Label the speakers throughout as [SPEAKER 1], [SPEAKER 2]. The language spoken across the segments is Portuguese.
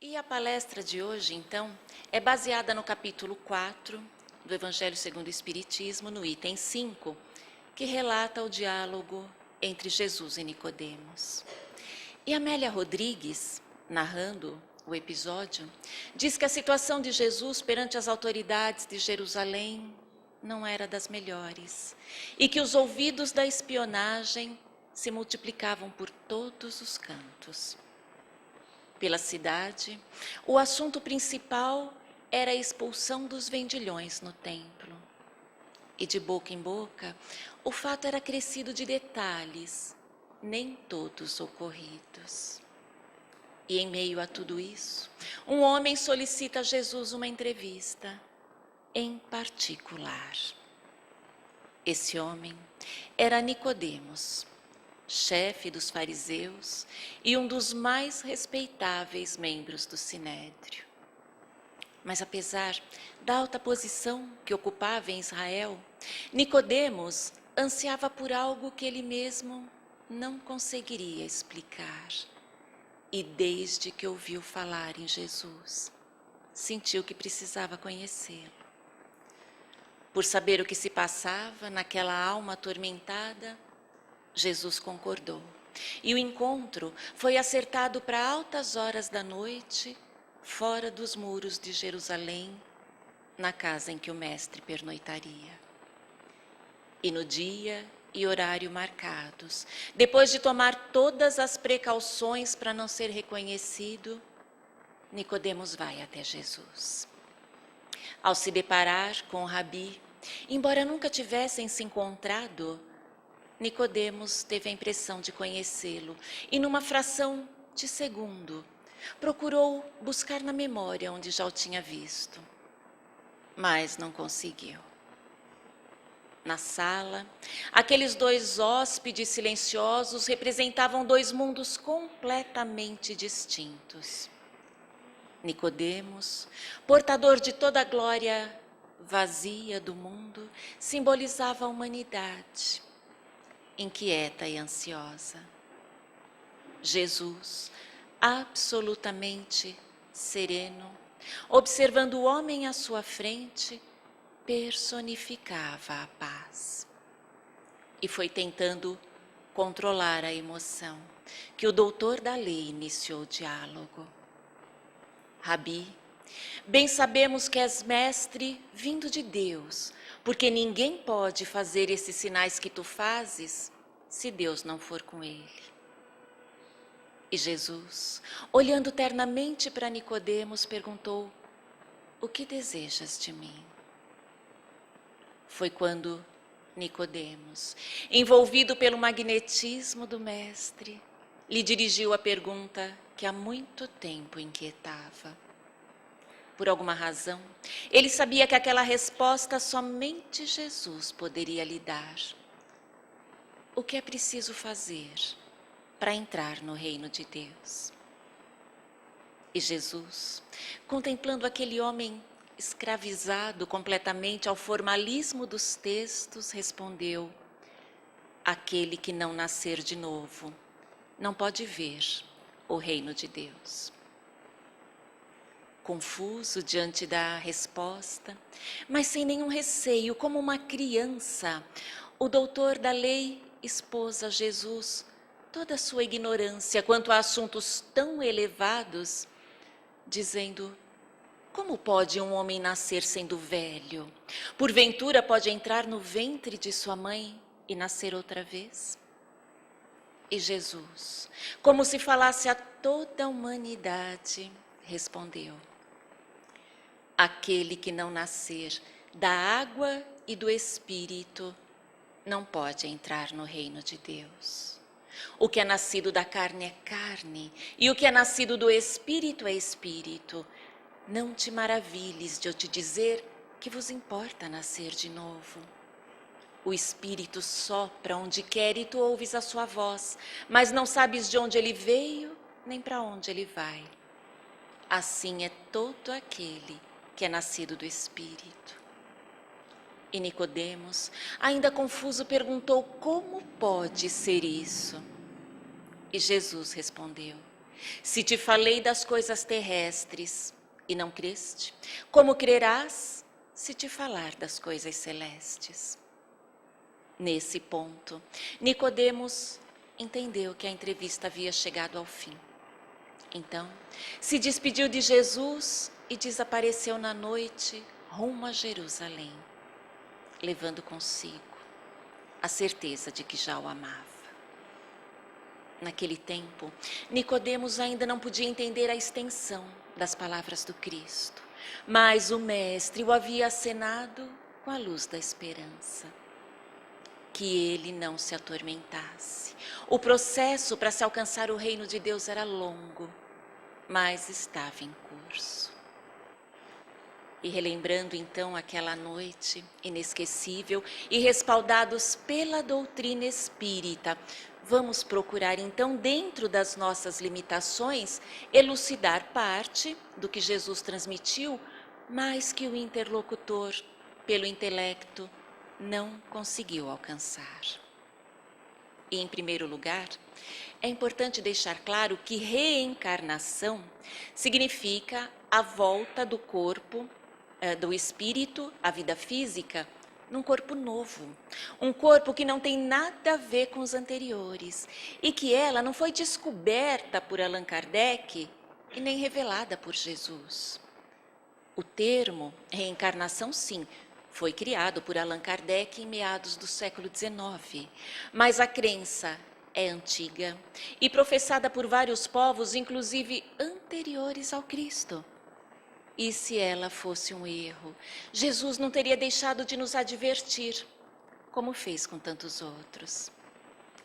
[SPEAKER 1] E a palestra de hoje, então, é baseada no capítulo 4 do Evangelho segundo o Espiritismo, no item 5, que relata o diálogo entre Jesus e Nicodemos. E Amélia Rodrigues, narrando o episódio, diz que a situação de Jesus perante as autoridades de Jerusalém não era das melhores e que os ouvidos da espionagem se multiplicavam por todos os cantos. Pela cidade, o assunto principal era a expulsão dos vendilhões no templo. E de boca em boca, o fato era crescido de detalhes, nem todos ocorridos. E em meio a tudo isso, um homem solicita a Jesus uma entrevista, em particular. Esse homem era Nicodemos, chefe dos fariseus e um dos mais respeitáveis membros do Sinédrio. Mas apesar da alta posição que ocupava em Israel, Nicodemos ansiava por algo que ele mesmo não conseguiria explicar. E desde que ouviu falar em Jesus, sentiu que precisava conhecê-lo. Por saber o que se passava naquela alma atormentada, Jesus concordou, e o encontro foi acertado para altas horas da noite, fora dos muros de Jerusalém, na casa em que o mestre pernoitaria. E no dia e horário marcados, depois de tomar todas as precauções para não ser reconhecido, Nicodemos vai até Jesus. Ao se deparar com o Rabi, embora nunca tivessem se encontrado, Nicodemos teve a impressão de conhecê-lo e, numa fração de segundo, procurou buscar na memória onde já o tinha visto, mas não conseguiu. Na sala, aqueles dois hóspedes silenciosos representavam dois mundos completamente distintos. Nicodemos, portador de toda a glória vazia do mundo, simbolizava a humanidade, inquieta e ansiosa. Jesus, absolutamente sereno, observando o homem à sua frente, personificava a paz. E foi tentando controlar a emoção que o doutor da lei iniciou o diálogo. Rabi, bem sabemos que és mestre vindo de Deus, porque ninguém pode fazer esses sinais que tu fazes se Deus não for com ele. E Jesus, olhando ternamente para Nicodemos, perguntou: o que desejas de mim? Foi quando Nicodemos, envolvido pelo magnetismo do mestre, lhe dirigiu a pergunta que há muito tempo inquietava. Por alguma razão, ele sabia que aquela resposta somente Jesus poderia lhe dar. O que é preciso fazer para entrar no reino de Deus? E Jesus, contemplando aquele homem escravizado completamente ao formalismo dos textos, respondeu: aquele que não nascer de novo não pode ver o reino de Deus. Confuso diante da resposta, mas sem nenhum receio, como uma criança, o doutor da lei expôs a Jesus toda a sua ignorância quanto a assuntos tão elevados, dizendo: como pode um homem nascer sendo velho? Porventura pode entrar no ventre de sua mãe e nascer outra vez? E Jesus, como se falasse a toda a humanidade, respondeu: aquele que não nascer da água e do Espírito não pode entrar no reino de Deus. O que é nascido da carne é carne, e o que é nascido do Espírito é Espírito. Não te maravilhes de eu te dizer que vos importa nascer de novo. O Espírito sopra onde quer e tu ouves a sua voz, mas não sabes de onde ele veio, nem para onde ele vai. Assim é todo aquele que é nascido do Espírito. E Nicodemos, ainda confuso, perguntou: como pode ser isso? E Jesus respondeu: Se te falei das coisas terrestres e não creste, como crerás se te falar das coisas celestes? Nesse ponto, Nicodemos entendeu que a entrevista havia chegado ao fim. Então, se despediu de Jesus e desapareceu na noite rumo a Jerusalém, levando consigo a certeza de que já o amava. Naquele tempo, Nicodemos ainda não podia entender a extensão das palavras do Cristo, mas o Mestre o havia acenado com a luz da esperança. Que ele não se atormentasse. O processo para se alcançar o reino de Deus era longo, mas estava em curso. E relembrando então aquela noite inesquecível e respaldados pela doutrina espírita, vamos procurar então, dentro das nossas limitações, elucidar parte do que Jesus transmitiu, mas que o interlocutor, pelo intelecto, não conseguiu alcançar. E, em primeiro lugar, é importante deixar claro que reencarnação significa a volta do corpo, do espírito, à vida física, num corpo novo. Um corpo que não tem nada a ver com os anteriores e que ela não foi descoberta por Allan Kardec e nem revelada por Jesus. O termo reencarnação, sim, foi criado por Allan Kardec em meados do século XIX, mas a crença é antiga e professada por vários povos, inclusive anteriores ao Cristo. E se ela fosse um erro, Jesus não teria deixado de nos advertir, como fez com tantos outros.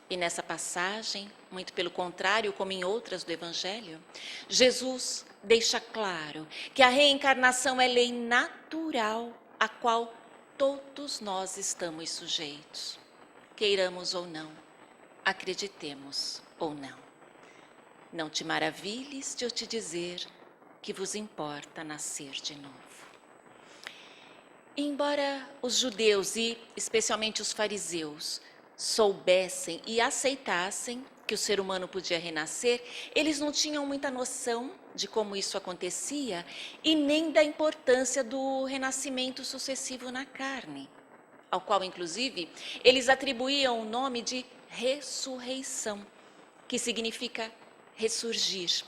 [SPEAKER 1] E nessa passagem, muito pelo contrário, como em outras do Evangelho, Jesus deixa claro que a reencarnação é lei natural a qual todos nós estamos sujeitos, queiramos ou não, acreditemos ou não. Não te maravilhes de eu te dizer que vos importa nascer de novo. Embora os judeus e especialmente os fariseus soubessem e aceitassem que o ser humano podia renascer, eles não tinham muita noção de como isso acontecia e nem da importância do renascimento sucessivo na carne, ao qual, inclusive, eles atribuíam o nome de ressurreição, que significa ressurgir,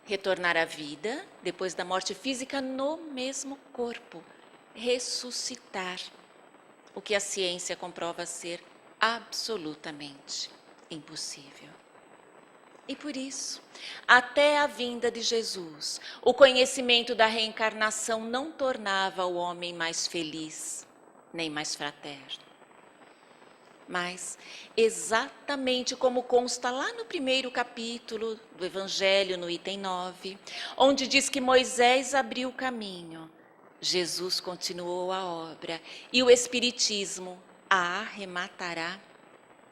[SPEAKER 1] retornar à vida depois da morte física no mesmo corpo, ressuscitar, o que a ciência comprova ser absolutamente impossível. E por isso, até a vinda de Jesus, o conhecimento da reencarnação não tornava o homem mais feliz, nem mais fraterno. Mas, exatamente como consta lá no primeiro capítulo do Evangelho, no item 9, onde diz que Moisés abriu o caminho, Jesus continuou a obra e o Espiritismo a arrematará.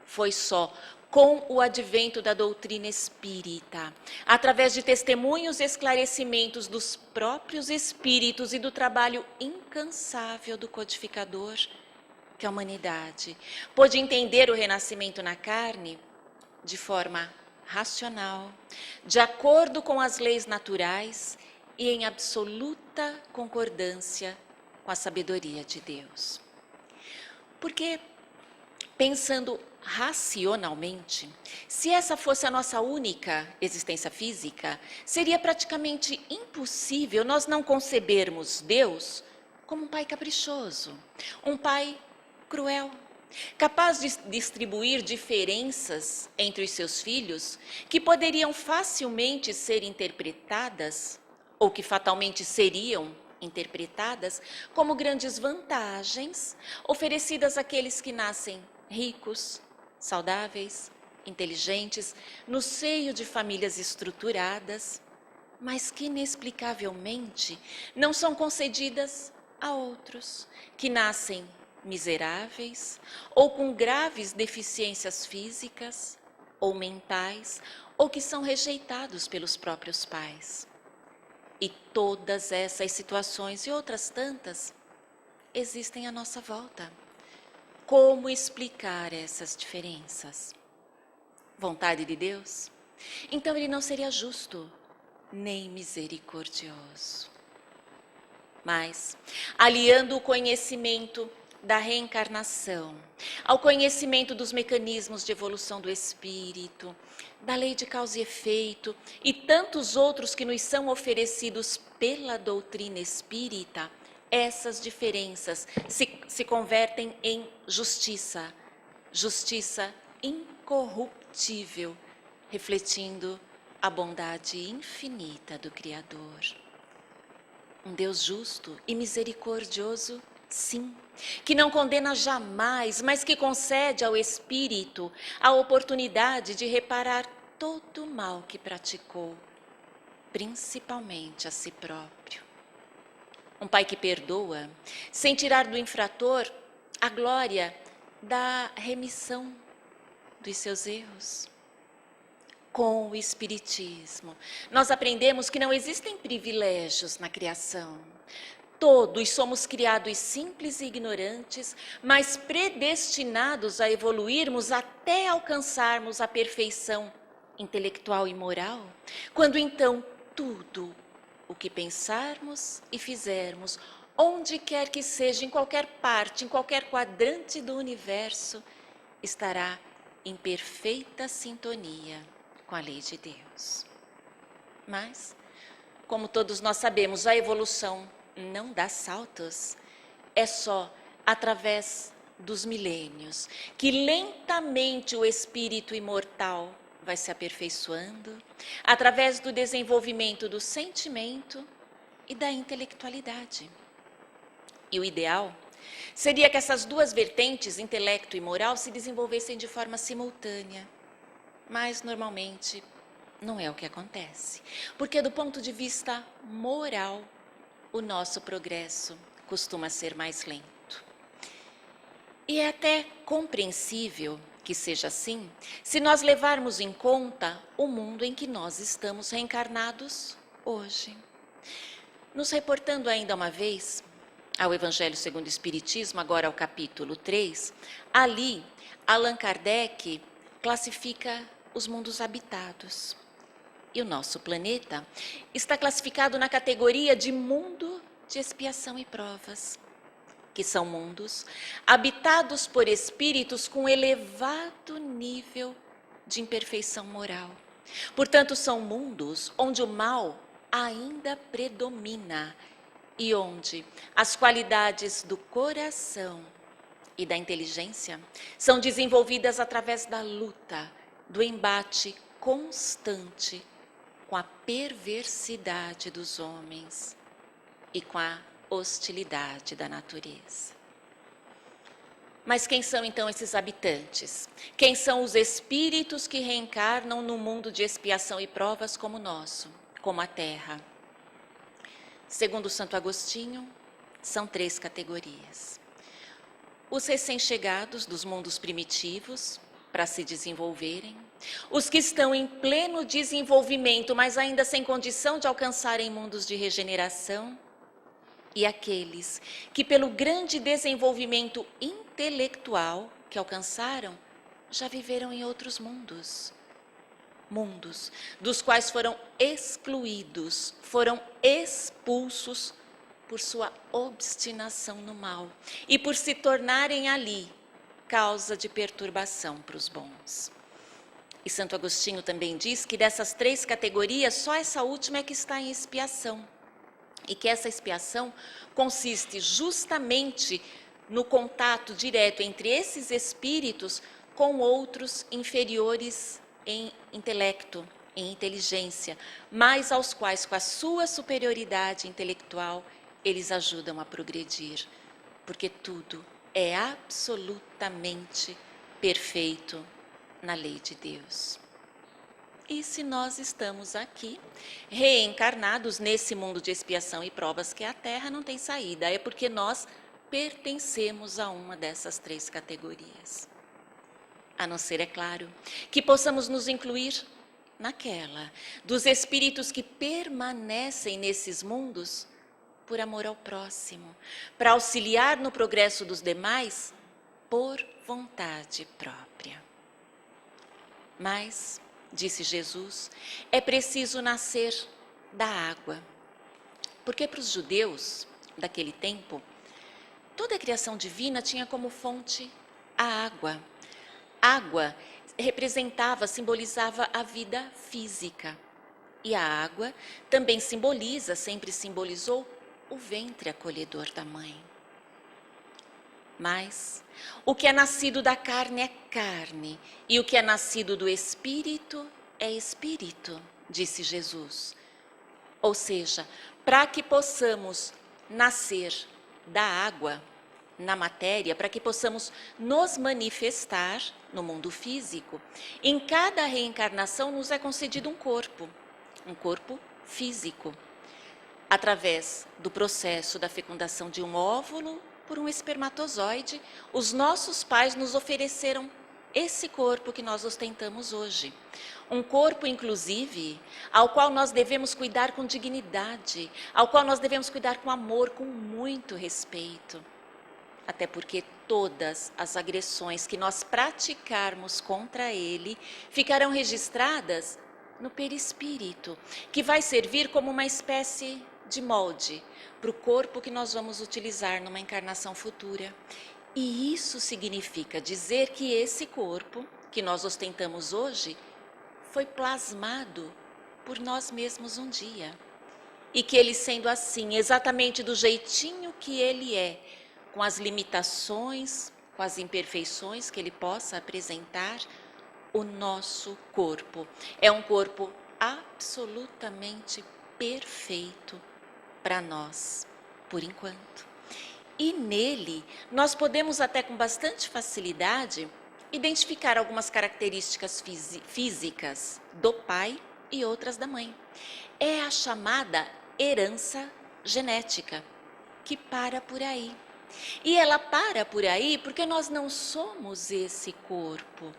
[SPEAKER 1] Foi só com o advento da doutrina espírita, através de testemunhos e esclarecimentos dos próprios espíritos e do trabalho incansável do codificador, que a humanidade pôde entender o renascimento na carne de forma racional, de acordo com as leis naturais e em absoluta concordância com a sabedoria de Deus. Porque, pensando racionalmente, se essa fosse a nossa única existência física, seria praticamente impossível nós não concebermos Deus como um pai caprichoso, um pai cruel, capaz de distribuir diferenças entre os seus filhos que poderiam facilmente ser interpretadas, ou que fatalmente seriam interpretadas, como grandes vantagens oferecidas àqueles que nascem ricos, saudáveis, inteligentes, no seio de famílias estruturadas, mas que inexplicavelmente não são concedidas a outros que nascem miseráveis ou com graves deficiências físicas ou mentais ou que são rejeitados pelos próprios pais. E todas essas situações e outras tantas existem à nossa volta. Como explicar essas diferenças? Vontade de Deus? Então ele não seria justo, nem misericordioso. Mas, aliando o conhecimento da reencarnação ao conhecimento dos mecanismos de evolução do espírito, da lei de causa e efeito e tantos outros que nos são oferecidos pela doutrina espírita, essas diferenças se convertem em justiça, justiça incorruptível, refletindo a bondade infinita do Criador. Um Deus justo e misericordioso, sim, que não condena jamais, mas que concede ao espírito a oportunidade de reparar todo o mal que praticou, principalmente a si próprio. Um pai que perdoa, sem tirar do infrator a glória da remissão dos seus erros. Com o Espiritismo, nós aprendemos que não existem privilégios na criação. Todos somos criados simples e ignorantes, mas predestinados a evoluirmos até alcançarmos a perfeição intelectual e moral, quando então tudo o que pensarmos e fizermos, onde quer que seja, em qualquer parte, em qualquer quadrante do universo, estará em perfeita sintonia com a lei de Deus. Mas, como todos nós sabemos, a evolução não dá saltos. É só através dos milênios que lentamente o espírito imortal vai se aperfeiçoando, através do desenvolvimento do sentimento e da intelectualidade. E o ideal seria que essas duas vertentes, intelecto e moral, se desenvolvessem de forma simultânea. Mas, normalmente, não é o que acontece. Porque, do ponto de vista moral, o nosso progresso costuma ser mais lento. E é até compreensível que seja assim, se nós levarmos em conta o mundo em que nós estamos reencarnados hoje. Nos reportando ainda uma vez ao Evangelho segundo o Espiritismo, agora ao capítulo 3, ali Allan Kardec classifica os mundos habitados. E o nosso planeta está classificado na categoria de mundo de expiação e provas, que são mundos habitados por espíritos com elevado nível de imperfeição moral. Portanto, são mundos onde o mal ainda predomina e onde as qualidades do coração e da inteligência são desenvolvidas através da luta, do embate constante com a perversidade dos homens e com a hostilidade da natureza. Mas quem são então esses habitantes? Quem são os espíritos que reencarnam no mundo de expiação e provas como o nosso, como a Terra? Segundo Santo Agostinho, são 3 categorias. Os recém-chegados dos mundos primitivos, para se desenvolverem, os que estão em pleno desenvolvimento, mas ainda sem condição de alcançarem mundos de regeneração, e aqueles que, pelo grande desenvolvimento intelectual que alcançaram, já viveram em outros mundos. Mundos dos quais foram excluídos, foram expulsos por sua obstinação no mal e por se tornarem ali causa de perturbação para os bons. E Santo Agostinho também diz que dessas 3 categorias, só essa última é que está em expiação. E que essa expiação consiste justamente no contato direto entre esses espíritos com outros inferiores em intelecto, em inteligência, mas aos quais, com a sua superioridade intelectual, eles ajudam a progredir. Porque tudo é absolutamente perfeito na lei de Deus. E se nós estamos aqui, reencarnados nesse mundo de expiação e provas que é a Terra, não tem saída. É porque nós pertencemos a uma dessas 3 categorias. A não ser, é claro, que possamos nos incluir naquela dos espíritos que permanecem nesses mundos por amor ao próximo, para auxiliar no progresso dos demais por vontade própria. Mas disse Jesus, é preciso nascer da água. Porque para os judeus daquele tempo, toda a criação divina tinha como fonte a água. Água representava, simbolizava a vida física. E a água também simboliza, sempre simbolizou, o ventre acolhedor da mãe. Mas o que é nascido da carne é carne, e o que é nascido do espírito é espírito, disse Jesus. Ou seja, para que possamos nascer da água, na matéria, para que possamos nos manifestar no mundo físico, em cada reencarnação nos é concedido um corpo físico, através do processo da fecundação de um óvulo por um espermatozoide. Os nossos pais nos ofereceram esse corpo que nós ostentamos hoje. Um corpo, inclusive, ao qual nós devemos cuidar com dignidade, ao qual nós devemos cuidar com amor, com muito respeito. Até porque todas as agressões que nós praticarmos contra ele ficarão registradas no perispírito, que vai servir como uma espécie de molde para o corpo que nós vamos utilizar numa encarnação futura. E isso significa dizer que esse corpo que nós ostentamos hoje foi plasmado por nós mesmos um dia. E que ele, sendo assim, exatamente do jeitinho que ele é, com as limitações, com as imperfeições que ele possa apresentar, o nosso corpo é um corpo absolutamente perfeito para nós, por enquanto. E nele, nós podemos até com bastante facilidade identificar algumas características físicas do pai e outras da mãe. É a chamada herança genética, que para por aí. E ela para por aí porque nós não somos esse corpo,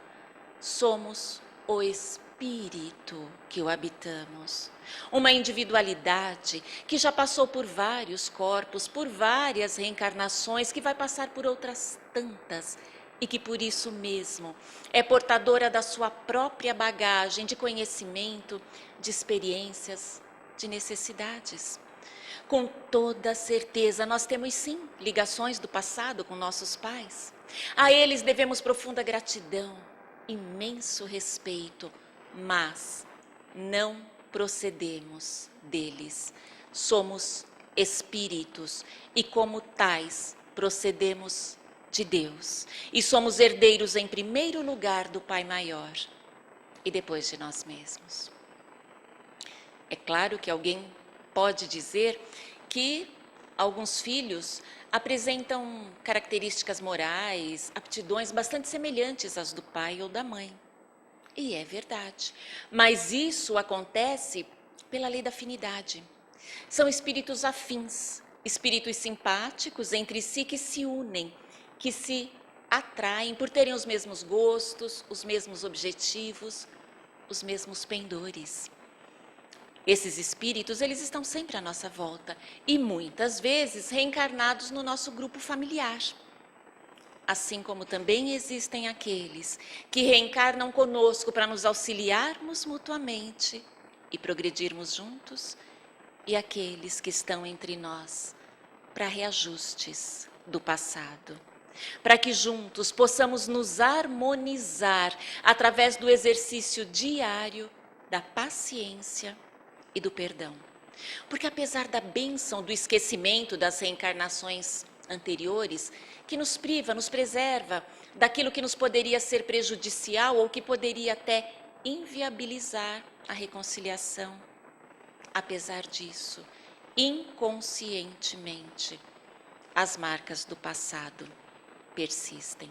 [SPEAKER 1] somos o espírito que o habitamos. Uma individualidade que já passou por vários corpos, por várias reencarnações, que vai passar por outras tantas e que por isso mesmo é portadora da sua própria bagagem de conhecimento, de experiências, de necessidades. Com toda certeza, nós temos sim ligações do passado com nossos pais. A eles devemos profunda gratidão, imenso respeito, mas não procedemos deles. Somos espíritos e, como tais, procedemos de Deus. E somos herdeiros, em primeiro lugar, do Pai Maior e depois de nós mesmos. É claro que alguém pode dizer que alguns filhos apresentam características morais, aptidões bastante semelhantes às do pai ou da mãe. E é verdade. Mas isso acontece pela lei da afinidade. São espíritos afins, espíritos simpáticos entre si que se unem, que se atraem por terem os mesmos gostos, os mesmos objetivos, os mesmos pendores. Esses espíritos, eles estão sempre à nossa volta e muitas vezes reencarnados no nosso grupo familiar. Assim como também existem aqueles que reencarnam conosco para nos auxiliarmos mutuamente e progredirmos juntos, e aqueles que estão entre nós para reajustes do passado, para que juntos possamos nos harmonizar através do exercício diário da paciência e do perdão. Porque apesar da bênção do esquecimento das reencarnações anteriores, que nos priva, nos preserva daquilo que nos poderia ser prejudicial ou que poderia até inviabilizar a reconciliação, apesar disso, inconscientemente, as marcas do passado persistem.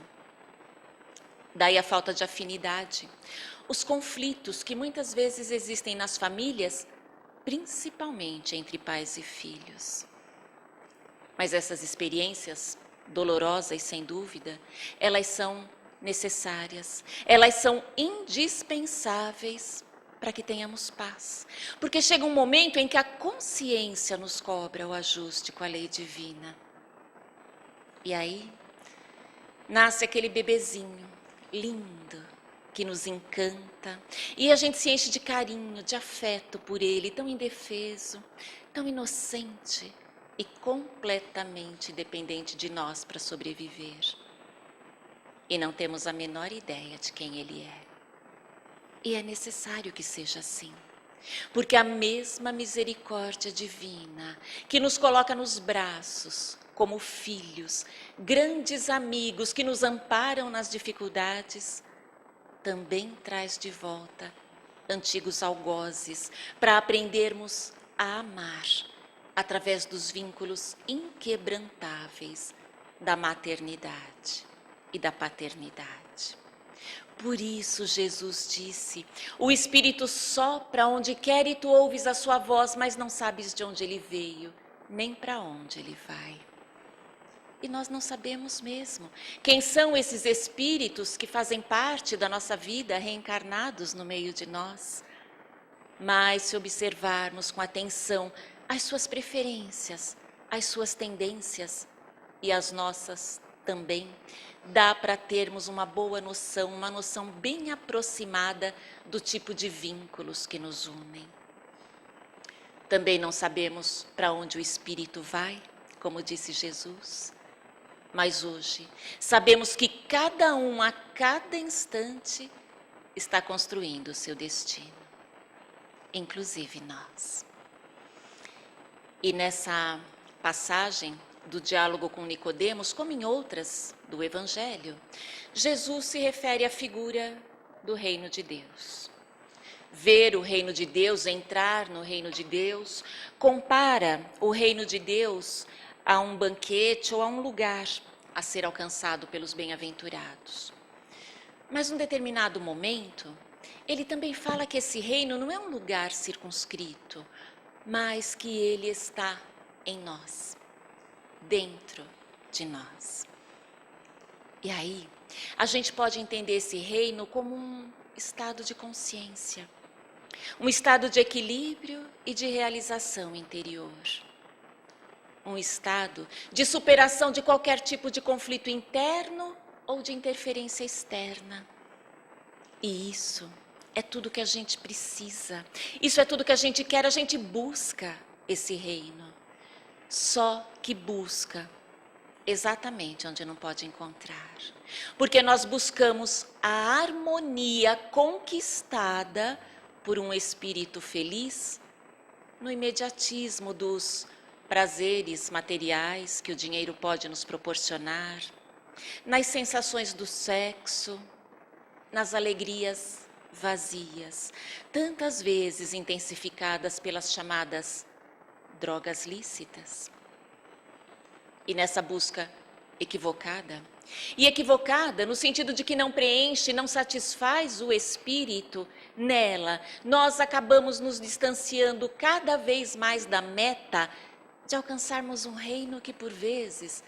[SPEAKER 1] Daí a falta de afinidade, os conflitos que muitas vezes existem nas famílias, principalmente entre pais e filhos. Mas essas experiências dolorosas, sem dúvida, elas são necessárias, elas são indispensáveis para que tenhamos paz. Porque chega um momento em que a consciência nos cobra o ajuste com a lei divina. E aí, nasce aquele bebezinho lindo, que nos encanta, e a gente se enche de carinho, de afeto por ele, tão indefeso, tão inocente e completamente dependente de nós para sobreviver. E não temos a menor ideia de quem ele é. E é necessário que seja assim, porque a mesma misericórdia divina que nos coloca nos braços como filhos, grandes amigos que nos amparam nas dificuldades, também traz de volta antigos algozes para aprendermos a amar através dos vínculos inquebrantáveis da maternidade e da paternidade. Por isso Jesus disse, o Espírito sopra onde quer e tu ouves a sua voz, mas não sabes de onde ele veio, nem para onde ele vai. E nós não sabemos mesmo quem são esses espíritos que fazem parte da nossa vida, reencarnados no meio de nós. Mas se observarmos com atenção as suas preferências, as suas tendências e as nossas também, dá para termos uma boa noção, uma noção bem aproximada do tipo de vínculos que nos unem. Também não sabemos para onde o espírito vai, como disse Jesus. Mas hoje sabemos que cada um, a cada instante, está construindo o seu destino, inclusive nós. E nessa passagem do diálogo com Nicodemos, como em outras do Evangelho, Jesus se refere à figura do reino de Deus. Ver o reino de Deus, entrar no reino de Deus, compara o reino de Deus a um banquete ou a um lugar a ser alcançado pelos bem-aventurados. Mas num determinado momento, ele também fala que esse reino não é um lugar circunscrito, mas que ele está em nós, dentro de nós. E aí, a gente pode entender esse reino como um estado de consciência, um estado de equilíbrio e de realização interior. Um estado de superação de qualquer tipo de conflito interno ou de interferência externa. E isso é tudo que a gente precisa, isso é tudo que a gente quer, a gente busca esse reino. Só que busca exatamente onde não pode encontrar. Porque nós buscamos a harmonia conquistada por um espírito feliz no imediatismo dos prazeres materiais que o dinheiro pode nos proporcionar, nas sensações do sexo, nas alegrias vazias, tantas vezes intensificadas pelas chamadas drogas lícitas. E nessa busca equivocada, e equivocada no sentido de que não preenche, não satisfaz o espírito, nela nós acabamos nos distanciando cada vez mais da meta de alcançarmos um reino que por vezes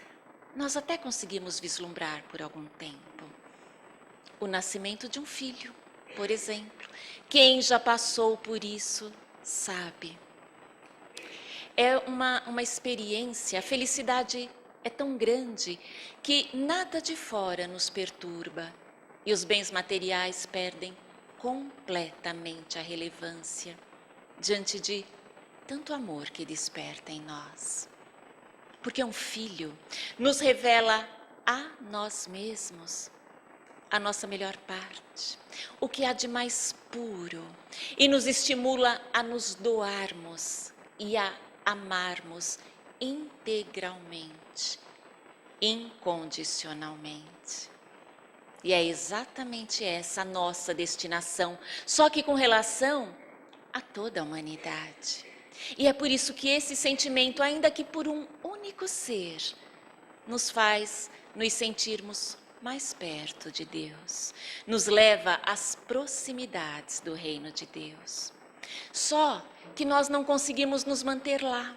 [SPEAKER 1] nós até conseguimos vislumbrar por algum tempo. O nascimento de um filho, por exemplo. Quem já passou por isso sabe. É uma experiência, a felicidade é tão grande que nada de fora nos perturba e os bens materiais perdem completamente a relevância diante de tanto amor que desperta em nós. Porque um filho nos revela a nós mesmos, a nossa melhor parte, o que há de mais puro, e nos estimula a nos doarmos e a amarmos integralmente, incondicionalmente. E é exatamente essa a nossa destinação, só que com relação a toda a humanidade. E é por isso que esse sentimento, ainda que por um único ser, nos faz nos sentirmos mais perto de Deus, nos leva às proximidades do reino de Deus. Só que nós não conseguimos nos manter lá.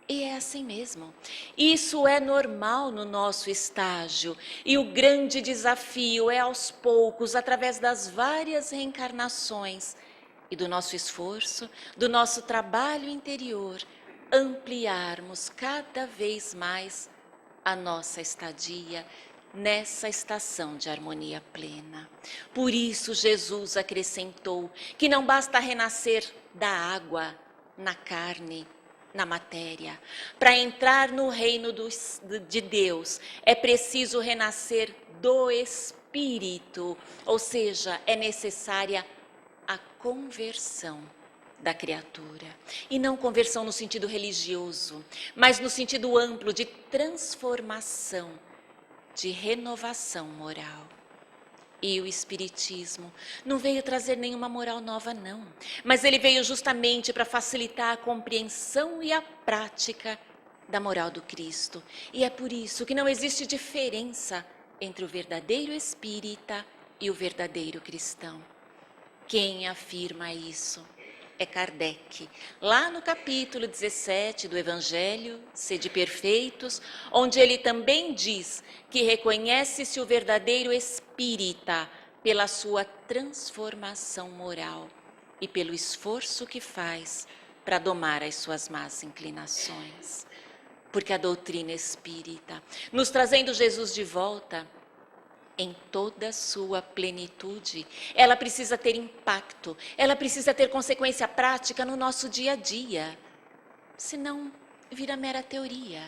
[SPEAKER 1] E é assim mesmo. Isso é normal no nosso estágio. E o grande desafio é aos poucos, através das várias reencarnações e do nosso esforço, do nosso trabalho interior, ampliarmos cada vez mais a nossa estadia nessa estação de harmonia plena. Por isso Jesus acrescentou que não basta renascer da água, na carne, na matéria. Para entrar no reino de Deus, é preciso renascer do Espírito, ou seja, é necessária a conversão da criatura. E não conversão no sentido religioso, mas no sentido amplo de transformação, de renovação moral. E o Espiritismo não veio trazer nenhuma moral nova, não. Mas ele veio justamente para facilitar a compreensão e a prática da moral do Cristo. E é por isso que não existe diferença entre o verdadeiro espírita e o verdadeiro cristão. Quem afirma isso é Kardec, lá no capítulo 17 do Evangelho, Sede Perfeitos, onde ele também diz que reconhece-se o verdadeiro espírita pela sua transformação moral e pelo esforço que faz para domar as suas más inclinações. Porque a doutrina espírita, nos trazendo Jesus de volta, em toda a sua plenitude, ela precisa ter impacto, ela precisa ter consequência prática no nosso dia a dia. Senão, vira mera teoria,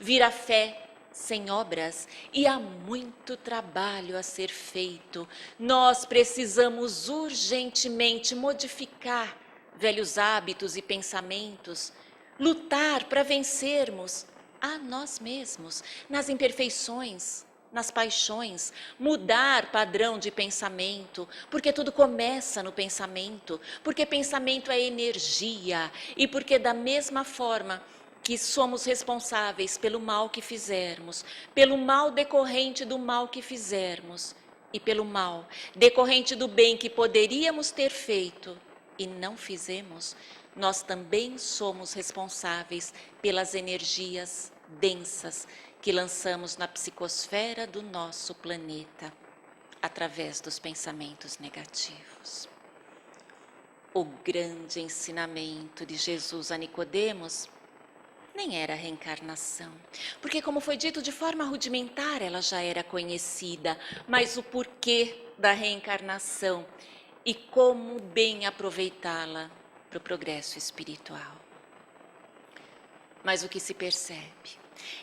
[SPEAKER 1] vira fé sem obras, e há muito trabalho a ser feito. Nós precisamos urgentemente modificar velhos hábitos e pensamentos, lutar para vencermos a nós mesmos nas imperfeições, nas paixões, mudar padrão de pensamento, porque tudo começa no pensamento, porque pensamento é energia, e porque da mesma forma que somos responsáveis pelo mal que fizermos, pelo mal decorrente do mal que fizermos, e pelo mal decorrente do bem que poderíamos ter feito e não fizemos, nós também somos responsáveis pelas energias densas que lançamos na psicosfera do nosso planeta, através dos pensamentos negativos. O grande ensinamento de Jesus a Nicodemos nem era a reencarnação, porque, como foi dito de forma rudimentar, ela já era conhecida, mas o porquê da reencarnação e como bem aproveitá-la para o progresso espiritual. Mas o que se percebe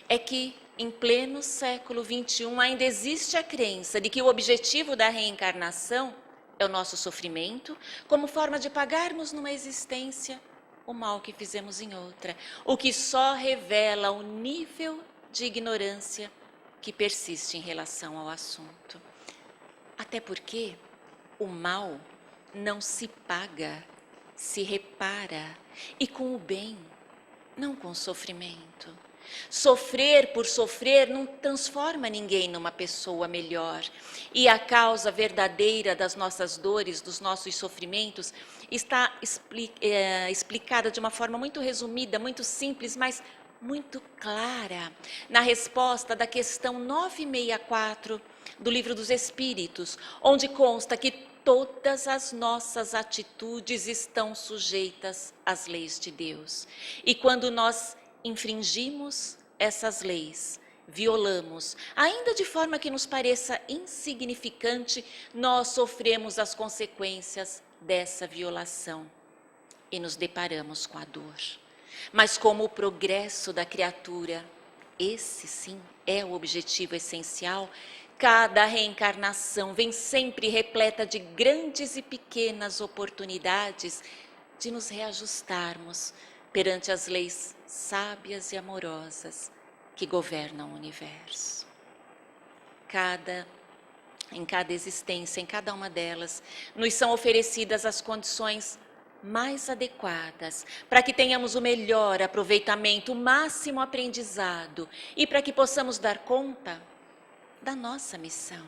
[SPEAKER 1] é que, em pleno século XXI, ainda existe a crença de que o objetivo da reencarnação é o nosso sofrimento, como forma de pagarmos numa existência o mal que fizemos em outra, o que só revela o nível de ignorância que persiste em relação ao assunto. Até porque o mal não se paga, se repara, e com o bem, não com o sofrimento. Sofrer por sofrer não transforma ninguém numa pessoa melhor. E a causa verdadeira das nossas dores, dos nossos sofrimentos, está explicada de uma forma muito resumida, muito simples, mas muito clara, na resposta da questão 964 do Livro dos Espíritos, onde consta que todas as nossas atitudes estão sujeitas às leis de Deus. E quando nós infringimos essas leis, violamos, ainda de forma que nos pareça insignificante, nós sofremos as consequências dessa violação e nos deparamos com a dor. Mas como o progresso da criatura, esse sim é o objetivo essencial, cada reencarnação vem sempre repleta de grandes e pequenas oportunidades de nos reajustarmos perante as leis sábias e amorosas que governam o universo. Em cada existência, em cada uma delas, nos são oferecidas as condições mais adequadas para que tenhamos o melhor aproveitamento, o máximo aprendizado e para que possamos dar conta da nossa missão.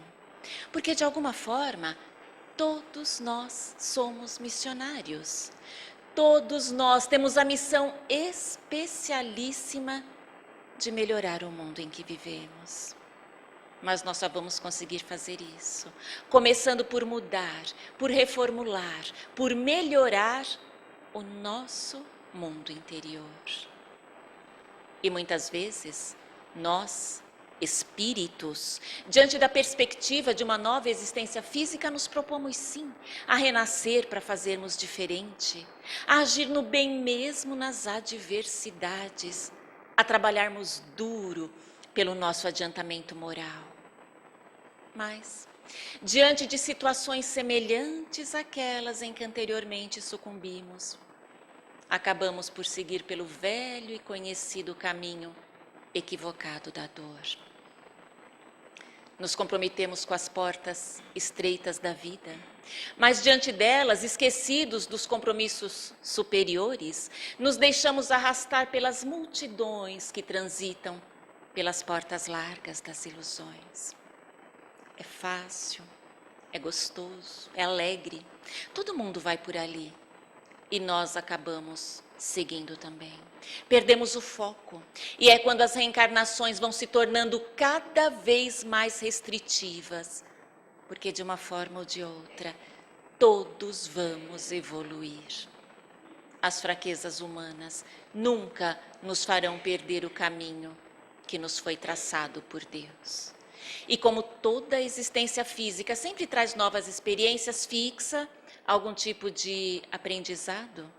[SPEAKER 1] Porque, de alguma forma, todos nós somos missionários. Todos nós temos a missão especialíssima de melhorar o mundo em que vivemos. Mas nós só vamos conseguir fazer isso começando por mudar, por reformular, por melhorar o nosso mundo interior. E muitas vezes nós Espíritos, diante da perspectiva de uma nova existência física, nos propomos sim a renascer para fazermos diferente, a agir no bem mesmo nas adversidades, a trabalharmos duro pelo nosso adiantamento moral. Mas, diante de situações semelhantes àquelas em que anteriormente sucumbimos, acabamos por seguir pelo velho e conhecido caminho equivocado da dor. Nos comprometemos com as portas estreitas da vida, mas diante delas, esquecidos dos compromissos superiores, nos deixamos arrastar pelas multidões que transitam pelas portas largas das ilusões. É fácil, é gostoso, é alegre, todo mundo vai por ali e nós acabamos seguindo também. Perdemos o foco e é quando as reencarnações vão se tornando cada vez mais restritivas, porque de uma forma ou de outra, todos vamos evoluir. As fraquezas humanas nunca nos farão perder o caminho que nos foi traçado por Deus. E como toda existência física sempre traz novas experiências, fixa algum tipo de aprendizado,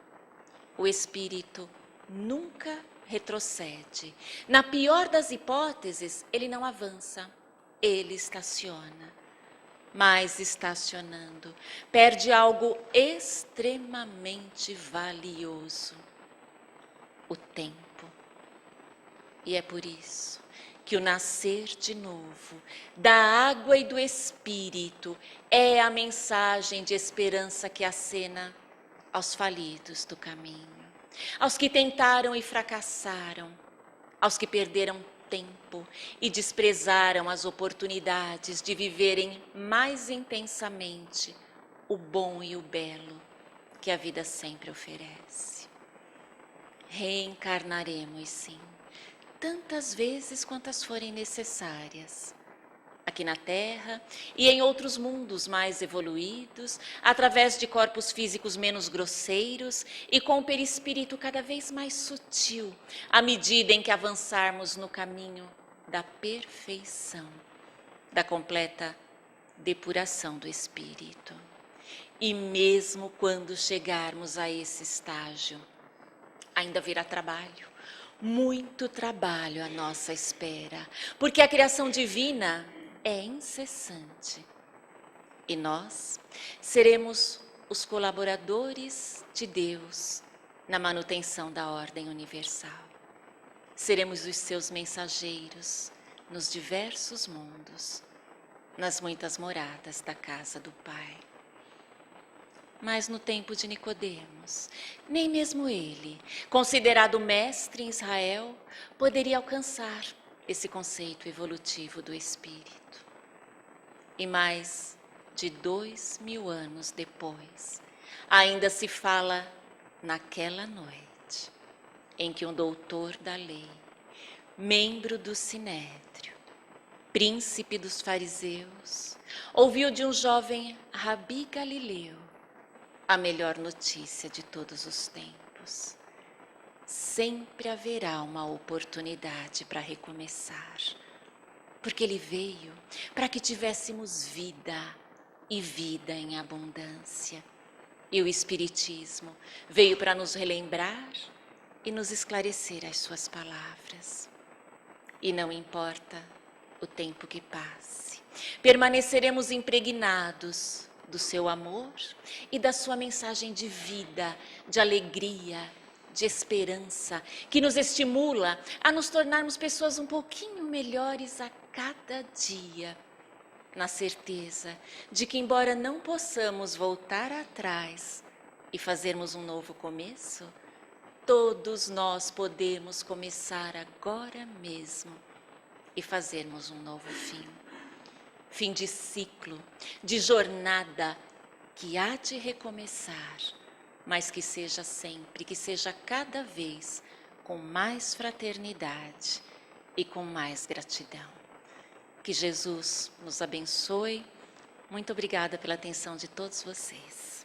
[SPEAKER 1] o espírito nunca retrocede. Na pior das hipóteses, ele não avança, ele estaciona. Mas estacionando, perde algo extremamente valioso: o tempo. E é por isso que o nascer de novo da água e do Espírito é a mensagem de esperança que acena aos falidos do caminho, aos que tentaram e fracassaram, aos que perderam tempo e desprezaram as oportunidades de viverem mais intensamente o bom e o belo que a vida sempre oferece. Reencarnaremos, sim, tantas vezes quantas forem necessárias, aqui na Terra e em outros mundos mais evoluídos, através de corpos físicos menos grosseiros e com o perispírito cada vez mais sutil, à medida em que avançarmos no caminho da perfeição, da completa depuração do espírito. E mesmo quando chegarmos a esse estágio, ainda virá trabalho, muito trabalho à nossa espera, porque a criação divina é incessante. E nós seremos os colaboradores de Deus na manutenção da ordem universal. Seremos os seus mensageiros nos diversos mundos, nas muitas moradas da casa do Pai. Mas no tempo de Nicodemos, nem mesmo ele, considerado mestre em Israel, poderia alcançar esse conceito evolutivo do Espírito. E mais de 2000 anos depois, ainda se fala naquela noite em que um doutor da lei, membro do Sinédrio, príncipe dos fariseus, ouviu de um jovem Rabi Galileu a melhor notícia de todos os tempos: sempre haverá uma oportunidade para recomeçar, porque ele veio para que tivéssemos vida e vida em abundância. E o Espiritismo veio para nos relembrar e nos esclarecer as suas palavras. E não importa o tempo que passe, permaneceremos impregnados do seu amor e da sua mensagem de vida, de alegria, de esperança, que nos estimula a nos tornarmos pessoas um pouquinho melhores a cada dia, na certeza de que, embora não possamos voltar atrás e fazermos um novo começo, todos nós podemos começar agora mesmo e fazermos um novo fim. Fim de ciclo, de jornada que há de recomeçar, mas que seja sempre, que seja cada vez com mais fraternidade e com mais gratidão. Que Jesus nos abençoe. Muito obrigada pela atenção de todos vocês.